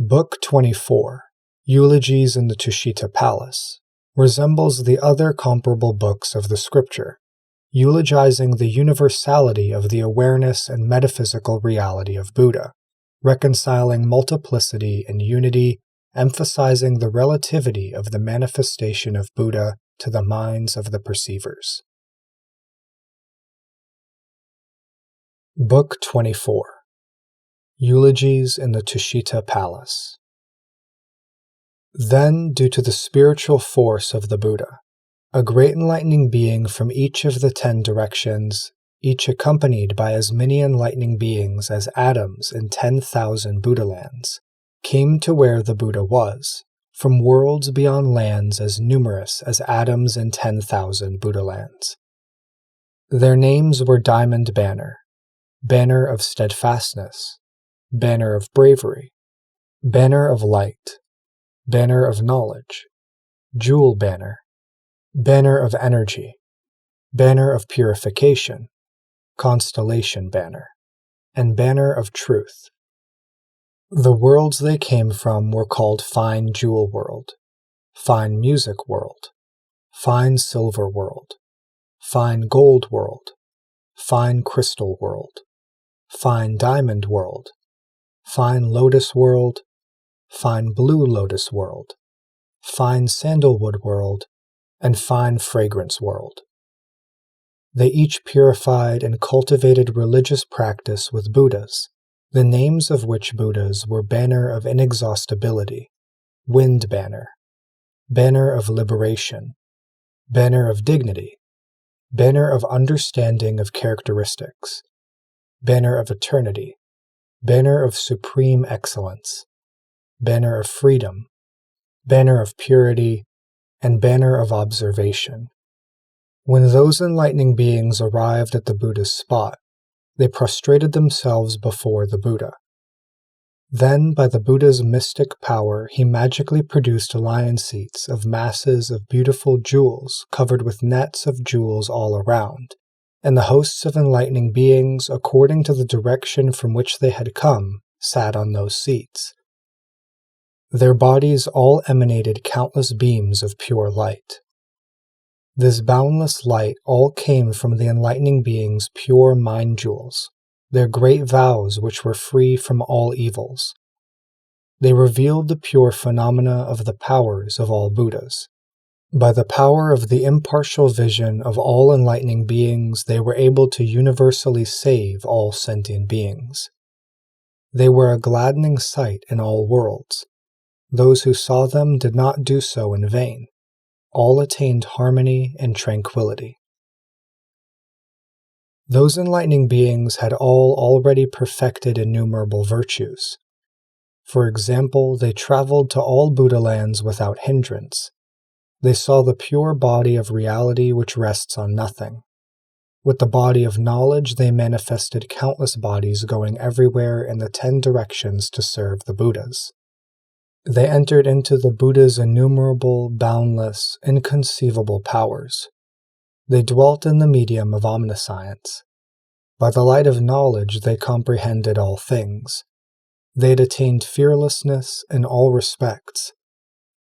Book 24, Eulogies in the Tushita Palace, resembles the other comparable books of the scripture, eulogizing the universality of the awareness and metaphysical reality of Buddha, reconciling multiplicity and unity, emphasizing the relativity of the manifestation of Buddha to the minds of the perceivers. Book 24, Eulogies in the Tushita Palace. Then, due to the spiritual force of the Buddha, a great enlightening being from each of the 10 directions, each accompanied by as many enlightening beings as atoms in 10,000 Buddha lands, came to where the Buddha was, from worlds beyond lands as numerous as atoms in 10,000 Buddha lands. Their names were Diamond Banner, Banner of Steadfastness, Banner of Bravery, Banner of Light, Banner of Knowledge, Jewel Banner, Banner of Energy, Banner of Purification, Constellation Banner, and Banner of Truth. The worlds they came from were called Fine Jewel World, Fine Music World, Fine Silver World, Fine Gold World, Fine Crystal World, Fine Diamond World, Fine Lotus World, Fine Blue Lotus World, Fine Sandalwood World, and Fine Fragrance World. They each purified and cultivated religious practice with Buddhas, the names of which Buddhas were Banner of Inexhaustibility, Wind Banner, Banner of Liberation, Banner of Dignity, Banner of Understanding of Characteristics, Banner of Eternity, Banner of Supreme Excellence, Banner of Freedom, Banner of Purity, and Banner of Observation. When those enlightening beings arrived at the Buddha's spot, they prostrated themselves before the Buddha. Then, by the Buddha's mystic power, he magically produced lion seats of masses of beautiful jewels covered with nets of jewels all around, and the hosts of enlightening beings, according to the direction from which they had come, sat on those seats. Their bodies all emanated countless beams of pure light. This boundless light all came from the enlightening beings' pure mind jewels, their great vows which were free from all evils. They revealed the pure phenomena of the powers of all Buddhas. By the power of the impartial vision of all enlightening beings, they were able to universally save all sentient beings. They were a gladdening sight in all worlds. Those who saw them did not do so in vain. All attained harmony and tranquility. Those enlightening beings had all already perfected innumerable virtues. For example, they traveled to all Buddha lands without hindrance. They saw the pure body of reality which rests on nothing. With the body of knowledge, they manifested countless bodies going everywhere in the 10 directions to serve the Buddhas. They entered into the Buddha's innumerable, boundless, inconceivable powers. They dwelt in the medium of omniscience. By the light of knowledge, they comprehended all things. They had attained fearlessness in all respects.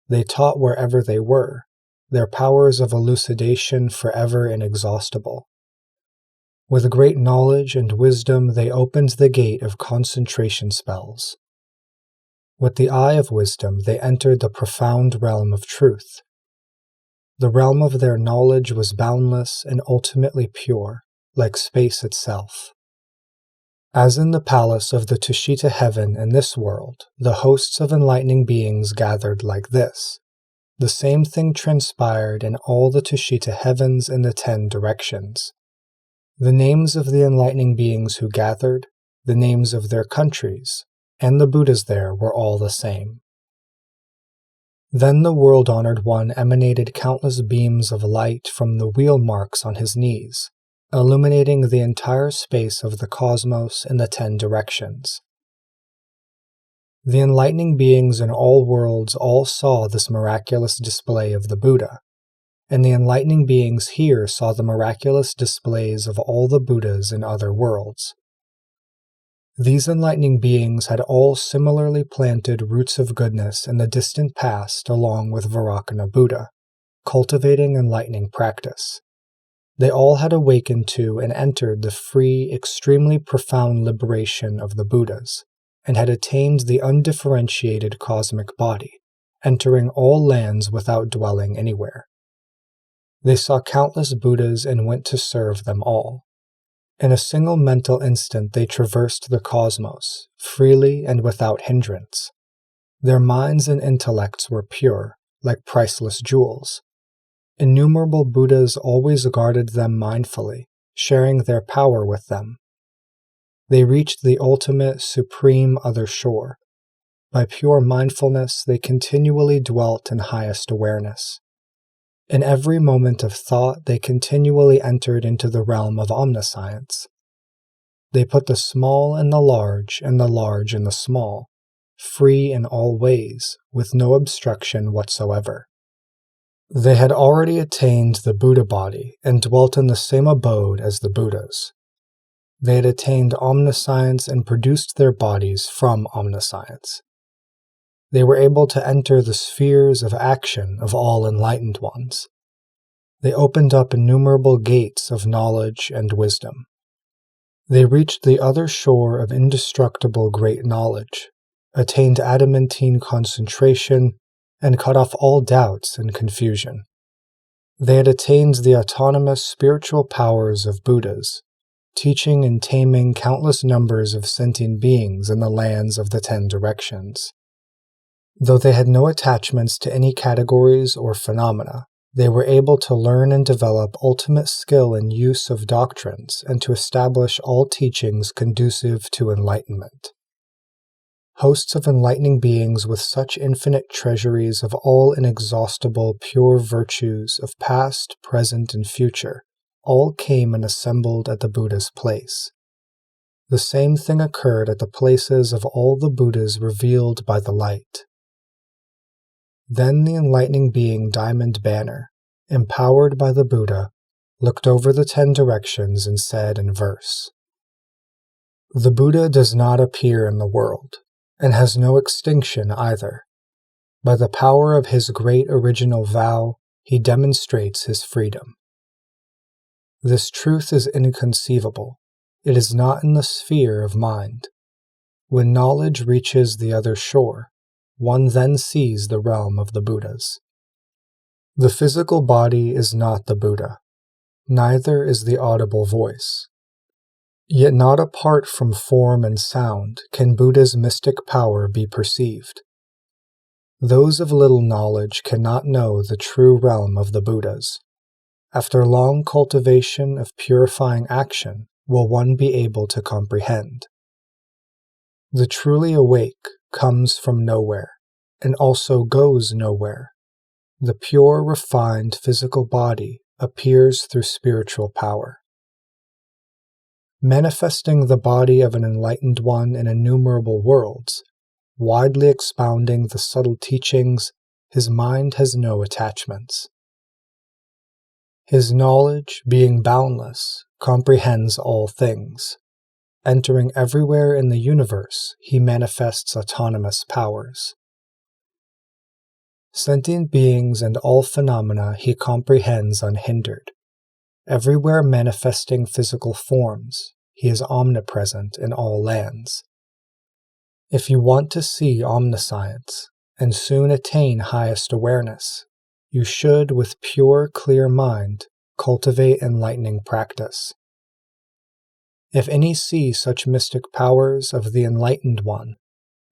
They taught wherever they were, their powers of elucidation forever inexhaustible. With great knowledge and wisdom, they opened the gate of concentration spells. With the eye of wisdom, they entered the profound realm of truth. The realm of their knowledge was boundless and ultimately pure, like space itself. As in the palace of the Tushita heaven in this world, the hosts of enlightening beings gathered like this. The same thing transpired in all the Tushita heavens in the 10 directions. The names of the enlightening beings who gathered, the names of their countries, and the Buddhas there were all the same. Then the world-honored one emanated countless beams of light from the wheel marks on his knees, illuminating the entire space of the cosmos in the 10 directions. The enlightening beings in all worlds all saw this miraculous display of the Buddha, and the enlightening beings here saw the miraculous displays of all the Buddhas in other worlds. These enlightening beings had all similarly planted roots of goodness in the distant past along with Vairocana Buddha, cultivating enlightening practice. They all had awakened to and entered the free, extremely profound liberation of the Buddhas, and had attained the undifferentiated cosmic body, entering all lands without dwelling anywhere. They saw countless Buddhas and went to serve them all. In a single mental instant they traversed the cosmos, freely and without hindrance. Their minds and intellects were pure, like priceless jewels. Innumerable Buddhas always guarded them mindfully, sharing their power with them. They reached the ultimate, supreme other shore. By pure mindfulness, they continually dwelt in highest awareness. In every moment of thought, they continually entered into the realm of omniscience. They put the small in the large and the large in the small, free in all ways, with no obstruction whatsoever. They had already attained the Buddha body and dwelt in the same abode as the Buddhas. They had attained omniscience and produced their bodies from omniscience. They were able to enter the spheres of action of all enlightened ones. They opened up innumerable gates of knowledge and wisdom. They reached the other shore of indestructible great knowledge, attained adamantine concentration, and cut off all doubts and confusion. They had attained the autonomous spiritual powers of Buddhas, teaching and taming countless numbers of sentient beings in the lands of the 10 directions. Though they had no attachments to any categories or phenomena, they were able to learn and develop ultimate skill in use of doctrines and to establish all teachings conducive to enlightenment. Hosts of enlightening beings with such infinite treasuries of all inexhaustible pure virtues of past, present, and future, all came and assembled at the Buddha's place. The same thing occurred at the places of all the Buddhas revealed by the light. Then the enlightening being Diamond Banner, empowered by the Buddha, looked over the 10 directions and said in verse, "The Buddha does not appear in the world, and has no extinction either. By the power of his great original vow, he demonstrates his freedom. This truth is inconceivable. It is not in the sphere of mind. When knowledge reaches the other shore, one then sees the realm of the Buddhas. The physical body is not the Buddha, neither is the audible voice. Yet not apart from form and sound can Buddha's mystic power be perceived. Those of little knowledge cannot know the true realm of the Buddhas. After long cultivation of purifying action, will one be able to comprehend. The truly awake comes from nowhere, and also goes nowhere. The pure, refined physical body appears through spiritual power. Manifesting the body of an enlightened one in innumerable worlds, widely expounding the subtle teachings, his mind has no attachments. His knowledge, being boundless, comprehends all things. Entering everywhere in the universe, he manifests autonomous powers. Sentient beings and all phenomena he comprehends unhindered. Everywhere manifesting physical forms, he is omnipresent in all lands. If you want to see omniscience and soon attain highest awareness, you should, with pure, clear mind, cultivate enlightening practice. If any see such mystic powers of the enlightened one,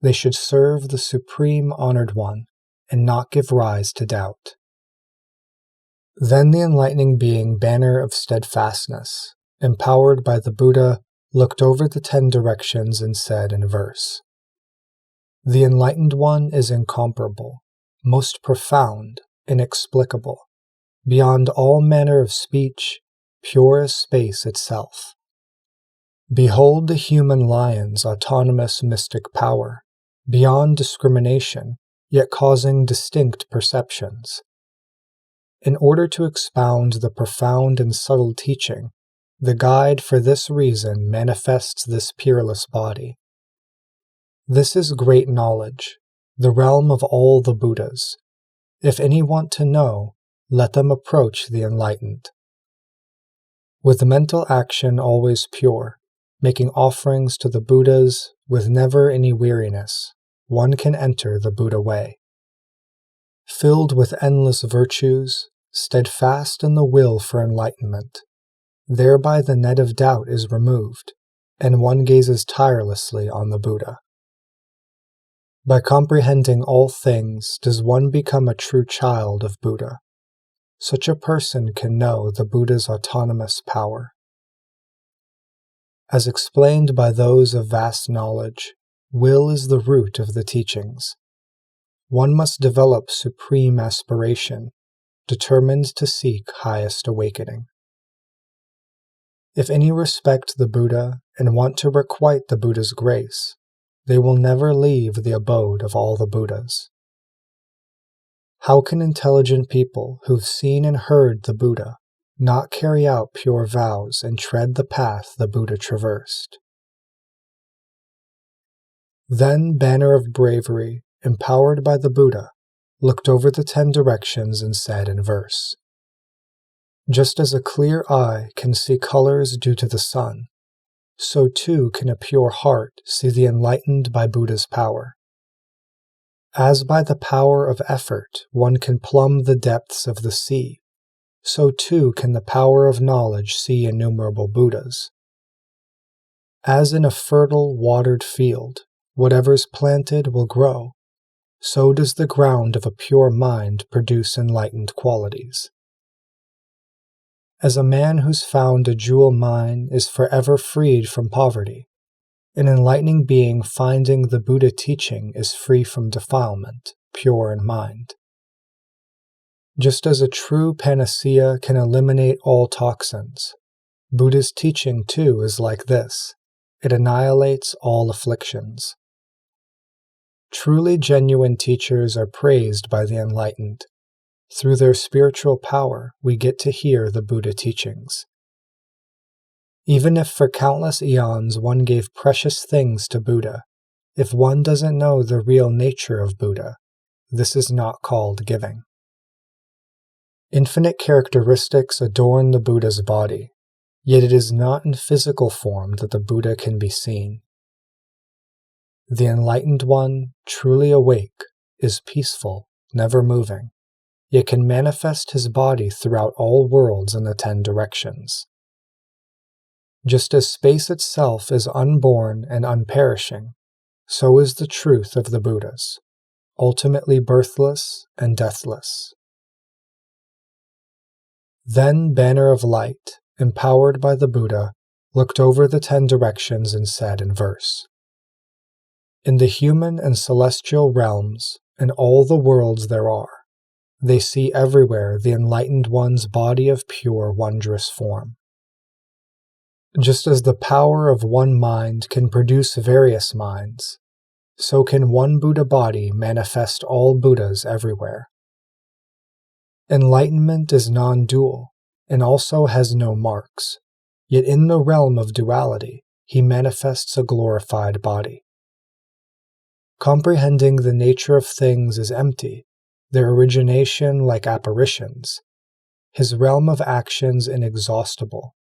they should serve the Supreme Honored One and not give rise to doubt. Then the enlightening being Banner of Steadfastness, empowered by the Buddha, looked over the 10 directions and said in verse, "The enlightened one is incomparable, most profound, inexplicable, beyond all manner of speech, pure as space itself. Behold the human lion's autonomous mystic power, beyond discrimination, yet causing distinct perceptions. In order to expound the profound and subtle teaching, The guide for this reason manifests this peerless body. This is great knowledge, the realm of all the Buddhas. If any want to know, let them approach the enlightened. With mental action always pure, making offerings to the Buddhas with never any weariness, one can enter the Buddha way. Filled with endless virtues, steadfast in the will for enlightenment, thereby the net of doubt is removed, and one gazes tirelessly on the Buddha. By comprehending all things does one become a true child of Buddha. Such a person can know the Buddha's autonomous power. As explained by those of vast knowledge, will is the root of the teachings. One must develop supreme aspiration, determined to seek highest awakening. If any respect the Buddha and want to requite the Buddha's grace, they will never leave the abode of all the Buddhas. How can intelligent people who've seen and heard the Buddha not carry out pure vows and tread the path the Buddha traversed? Then Banner of Bravery, empowered by the Buddha, looked over the 10 directions and said in verse, "Just as a clear eye can see colors due to the sun, so too can a pure heart see the enlightened by Buddha's power. As by the power of effort one can plumb the depths of the sea, so too can the power of knowledge see innumerable Buddhas. As in a fertile, watered field, whatever's planted will grow, so does the ground of a pure mind produce enlightened qualities. As a man who's found a jewel mine is forever freed from poverty, an enlightening being finding the Buddha teaching is free from defilement, pure in mind. Just as a true panacea can eliminate all toxins, Buddha's teaching too is like this. It annihilates all afflictions. Truly genuine teachers are praised by the enlightened. Through their spiritual power, we get to hear the Buddha teachings. Even if for countless eons one gave precious things to Buddha, if one doesn't know the real nature of Buddha, this is not called giving. Infinite characteristics adorn the Buddha's body, yet it is not in physical form that the Buddha can be seen. The enlightened one, truly awake, is peaceful, never moving, yet can manifest his body throughout all worlds in the 10 directions. Just as space itself is unborn and unperishing, so is the truth of the Buddhas, ultimately birthless and deathless. Then Banner of Light, empowered by the Buddha, looked over the 10 directions and said in verse, "In the human and celestial realms, and all the worlds there are, they see everywhere the enlightened one's body of pure, wondrous form. Just as the power of one mind can produce various minds, so can one Buddha body manifest all Buddhas everywhere. Enlightenment is non-dual, and also has no marks, yet in the realm of duality, he manifests a glorified body. Comprehending the nature of things is empty, their origination like apparitions, his realm of actions inexhaustible.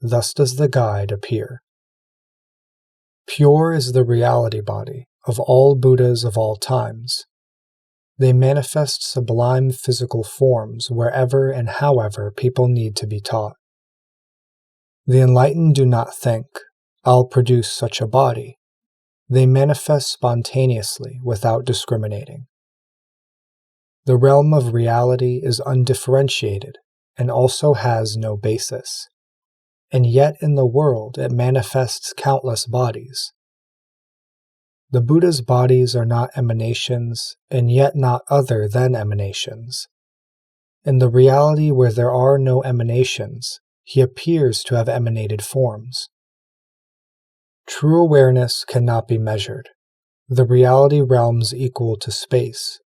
Thus does the guide appear. Pure is the reality body of all Buddhas of all times. They manifest sublime physical forms wherever and however people need to be taught. The enlightened do not think, "I'll produce such a body." They manifest spontaneously without discriminating. The realm of reality is undifferentiated and also has no basis, and yet in the world it manifests countless bodies. The Buddha's bodies are not emanations, and yet not other than emanations. In the reality where there are no emanations, he appears to have emanated forms. True awareness cannot be measured. The reality realms equal to space,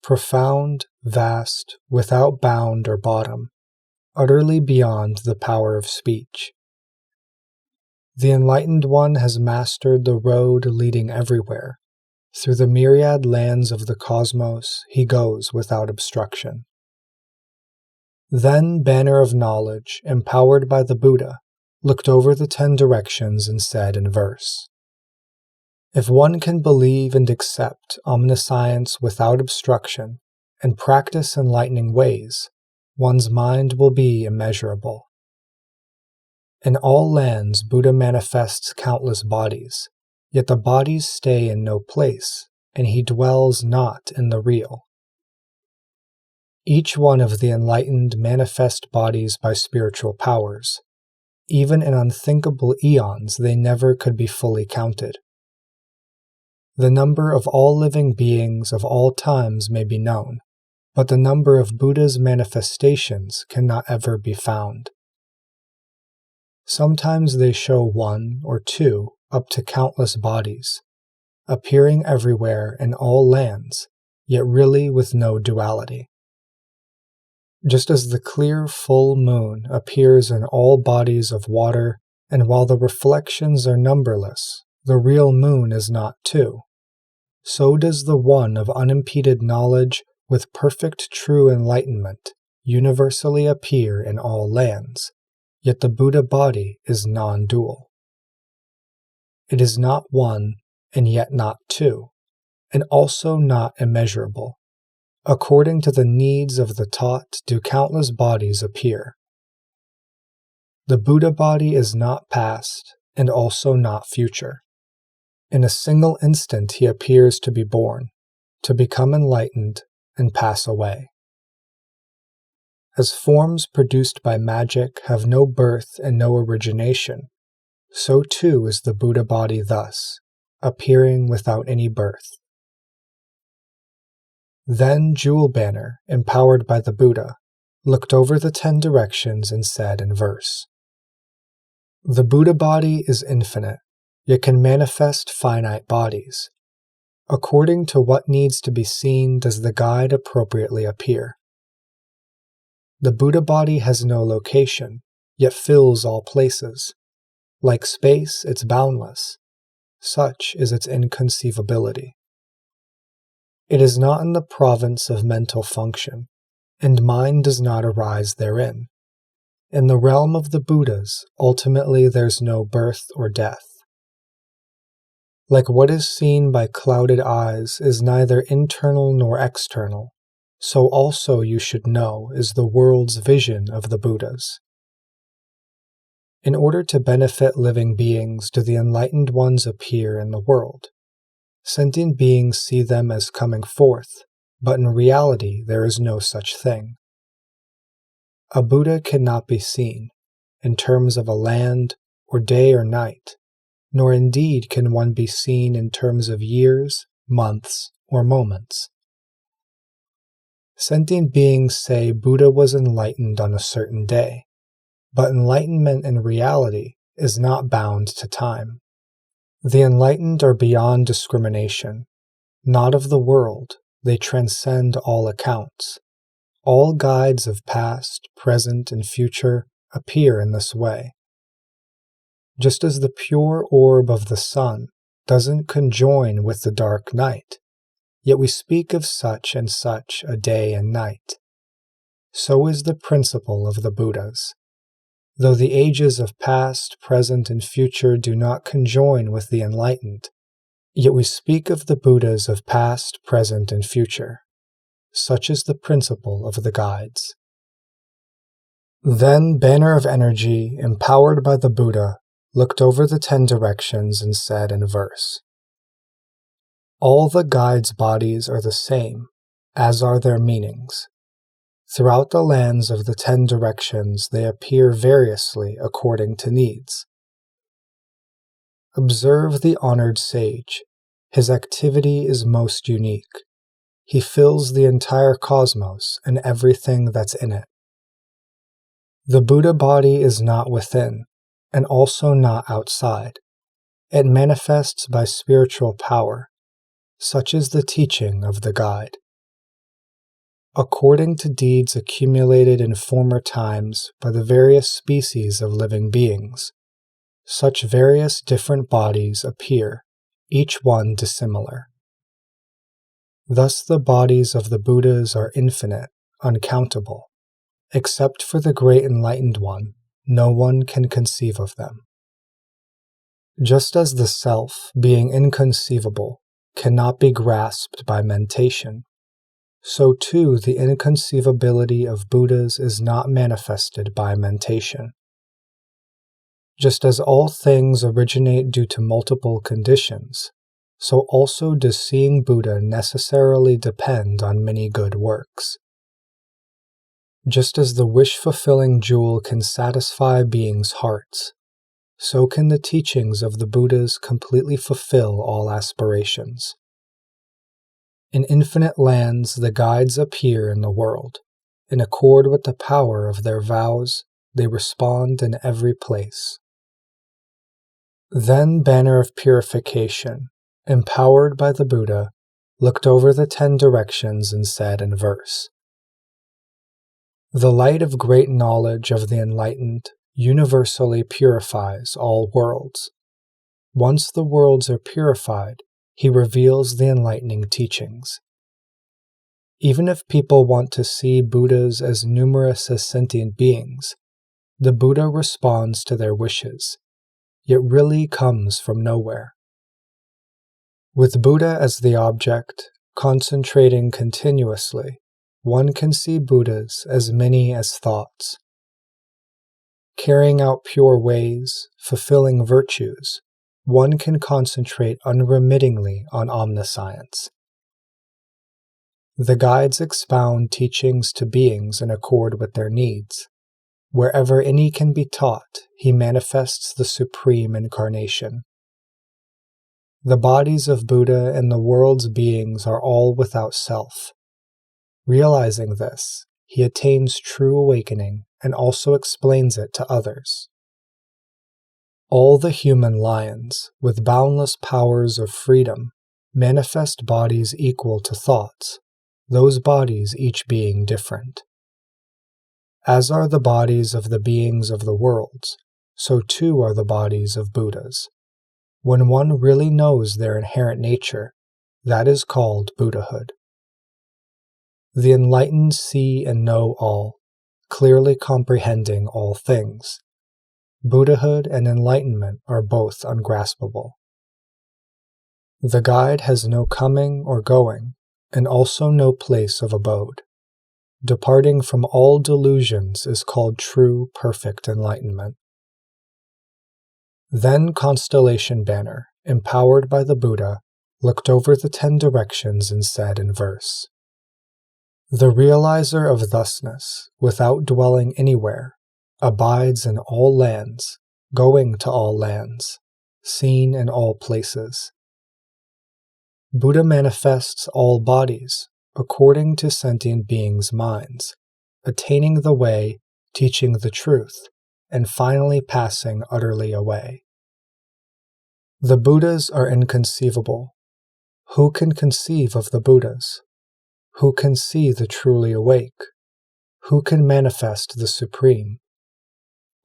profound, vast, without bound or bottom, utterly beyond the power of speech. The enlightened one has mastered the road leading everywhere. Through the myriad lands of the cosmos, he goes without obstruction. Then Banner of Knowledge, empowered by the Buddha, looked over the 10 directions and said in verse, "If one can believe and accept omniscience without obstruction and practice enlightening ways, one's mind will be immeasurable." In all lands, Buddha manifests countless bodies, yet the bodies stay in no place, and he dwells not in the real. Each one of the enlightened manifest bodies by spiritual powers. Even in unthinkable eons, they never could be fully counted. The number of all living beings of all times may be known, but the number of Buddha's manifestations cannot ever be found. Sometimes they show 1 or 2 up to countless bodies, appearing everywhere in all lands, yet really with no duality. Just as the clear full moon appears in all bodies of water, and while the reflections are numberless, the real moon is not too, so does the one of unimpeded knowledge with perfect true enlightenment universally appear in all lands, yet the Buddha body is non-dual. It is not 1 and yet not 2, and also not immeasurable. According to the needs of the taught do countless bodies appear. The Buddha body is not past and also not future. In a single instant he appears to be born, to become enlightened, and pass away. As forms produced by magic have no birth and no origination, so too is the Buddha body thus, appearing without any birth. Then Jewel Banner, empowered by the Buddha, looked over the 10 directions and said in verse, "The Buddha body is infinite, yet can manifest finite bodies. According to what needs to be seen does the guide appropriately appear. The Buddha body has no location, yet fills all places. Like space, it's boundless. Such is its inconceivability. It is not in the province of mental function, and mind does not arise therein. In the realm of the Buddhas, ultimately there's no birth or death. Like what is seen by clouded eyes is neither internal nor external, so also you should know is the world's vision of the Buddhas. In order to benefit living beings do the enlightened ones appear in the world. Sentient beings see them as coming forth, but in reality there is no such thing. A Buddha cannot be seen, in terms of a land, or day or night, nor indeed can one be seen in terms of years, months, or moments. Sentient beings say Buddha was enlightened on a certain day, but enlightenment in reality is not bound to time. The enlightened are beyond discrimination, not of the world, they transcend all accounts. All guides of past, present, and future appear in this way. Just as the pure orb of the sun doesn't conjoin with the dark night, yet we speak of such and such a day and night. So is the principle of the Buddhas. Though the ages of past, present, and future do not conjoin with the enlightened, yet we speak of the Buddhas of past, present, and future. Such is the principle of the guides. Then Banner of Energy, empowered by the Buddha, looked over the 10 directions and said in verse, "All the guides' bodies are the same, as are their meanings. Throughout the lands of the 10 directions they appear variously according to needs. Observe the honored sage. His activity is most unique. He fills the entire cosmos and everything that's in it. The Buddha body is not within, and also not outside. It manifests by spiritual power. Such is the teaching of the guide. According to deeds accumulated in former times by the various species of living beings, such various different bodies appear, each one dissimilar. Thus the bodies of the Buddhas are infinite, uncountable. Except for the Great Enlightened One, no one can conceive of them. Just as the self, being inconceivable, cannot be grasped by mentation, so too the inconceivability of Buddhas is not manifested by mentation. Just as all things originate due to multiple conditions, so also does seeing Buddha necessarily depend on many good works. Just as the wish-fulfilling jewel can satisfy beings' hearts, so can the teachings of the Buddhas completely fulfill all aspirations. In infinite lands the guides appear in the world. In accord with the power of their vows, they respond in every place. Then Banner of Purification, empowered by the Buddha, looked over the 10 directions and said in verse, "The light of great knowledge of the enlightened universally purifies all worlds. Once the worlds are purified, he reveals the enlightening teachings. Even if people want to see Buddhas as numerous as sentient beings, the Buddha responds to their wishes, yet really comes from nowhere. With Buddha as the object, concentrating continuously, one can see Buddhas as many as thoughts. Carrying out pure ways, fulfilling virtues, one can concentrate unremittingly on omniscience. The guides expound teachings to beings in accord with their needs. Wherever any can be taught, he manifests the supreme incarnation. The bodies of Buddha and the world's beings are all without self. Realizing this, he attains true awakening and also explains it to others. All the human lions, with boundless powers of freedom, manifest bodies equal to thoughts, those bodies each being different. As are the bodies of the beings of the worlds, so too are the bodies of Buddhas. When one really knows their inherent nature, that is called Buddhahood. The enlightened see and know all, clearly comprehending all things. Buddhahood and enlightenment are both ungraspable. The guide has no coming or going, and also no place of abode. Departing from all delusions is called true, perfect enlightenment. Then Constellation Banner, empowered by the Buddha, looked over the 10 directions and said in verse, "The realizer of thusness, without dwelling anywhere, abides in all lands, going to all lands, seen in all places. Buddha manifests all bodies, according to sentient beings' minds, attaining the way, teaching the truth, and finally passing utterly away. The Buddhas are inconceivable. Who can conceive of the Buddhas? Who can see the truly awake? Who can manifest the Supreme?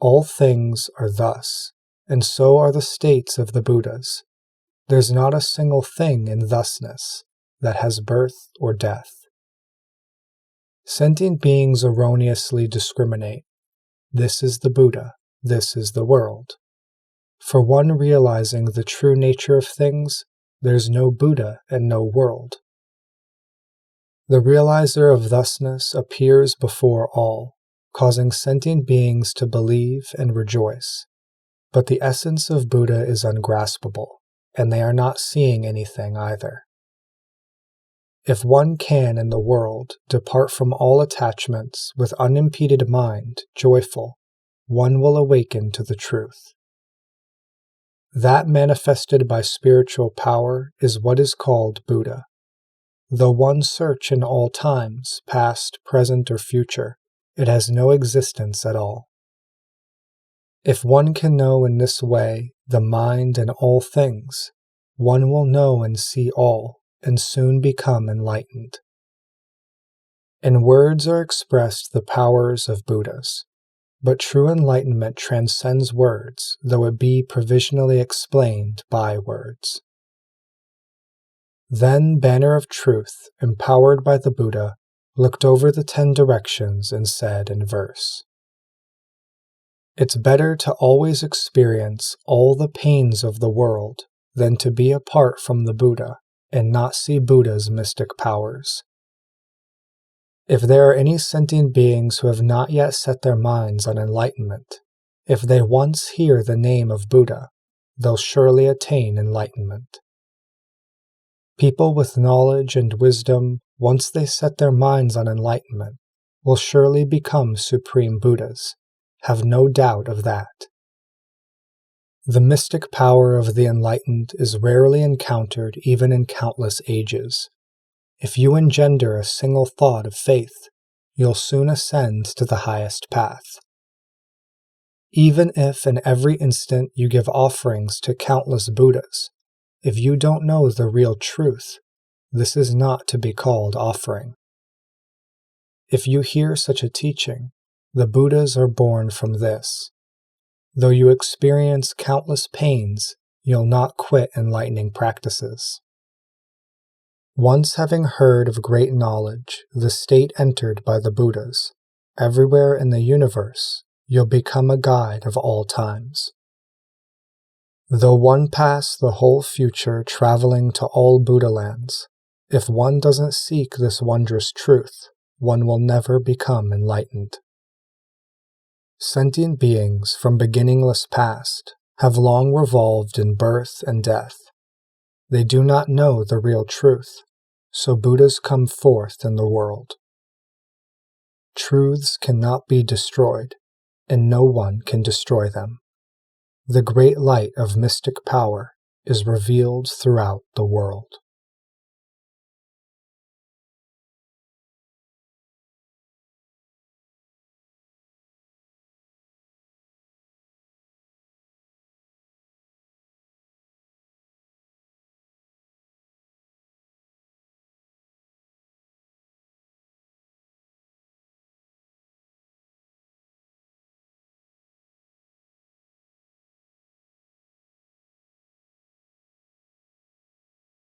All things are thus, and so are the states of the Buddhas. There's not a single thing in thusness that has birth or death. Sentient beings erroneously discriminate. This is the Buddha, this is the world. For one realizing the true nature of things, there's no Buddha and no world. The realizer of thusness appears before all, causing sentient beings to believe and rejoice. But the essence of Buddha is ungraspable, and they are not seeing anything either. If one can in the world depart from all attachments with unimpeded mind, joyful, one will awaken to the truth. That manifested by spiritual power is what is called Buddha. Though one search in all times, past, present, or future, it has no existence at all. If one can know in this way the mind and all things, one will know and see all, and soon become enlightened. In words are expressed the powers of Buddhas. but true enlightenment transcends words, though it be provisionally explained by words. Then Banner of Truth, empowered by the Buddha, looked over the 10 directions and said in verse, "It's better to always experience all the pains of the world than to be apart from the Buddha and not see Buddha's mystic powers. If there are any sentient beings who have not yet set their minds on enlightenment, if they once hear the name of Buddha, they'll surely attain enlightenment. People with knowledge and wisdom, once they set their minds on enlightenment, will surely become supreme Buddhas. Have no doubt of that. The mystic power of the enlightened is rarely encountered even in countless ages. If you engender a single thought of faith, you'll soon ascend to the highest path. Even if in every instant you give offerings to countless Buddhas, if you don't know the real truth, this is not to be called offering. If you hear such a teaching, the Buddhas are born from this. Though you experience countless pains, you'll not quit enlightening practices. Once having heard of great knowledge, the state entered by the Buddhas, everywhere in the universe, you'll become a guide of all times. Though one pass the whole future traveling to all Buddha lands, if one doesn't seek this wondrous truth, one will never become enlightened. Sentient beings from beginningless past have long revolved in birth and death. They do not know the real truth, so Buddhas come forth in the world. Truths cannot be destroyed, and no one can destroy them. The great light of mystic power is revealed throughout the world.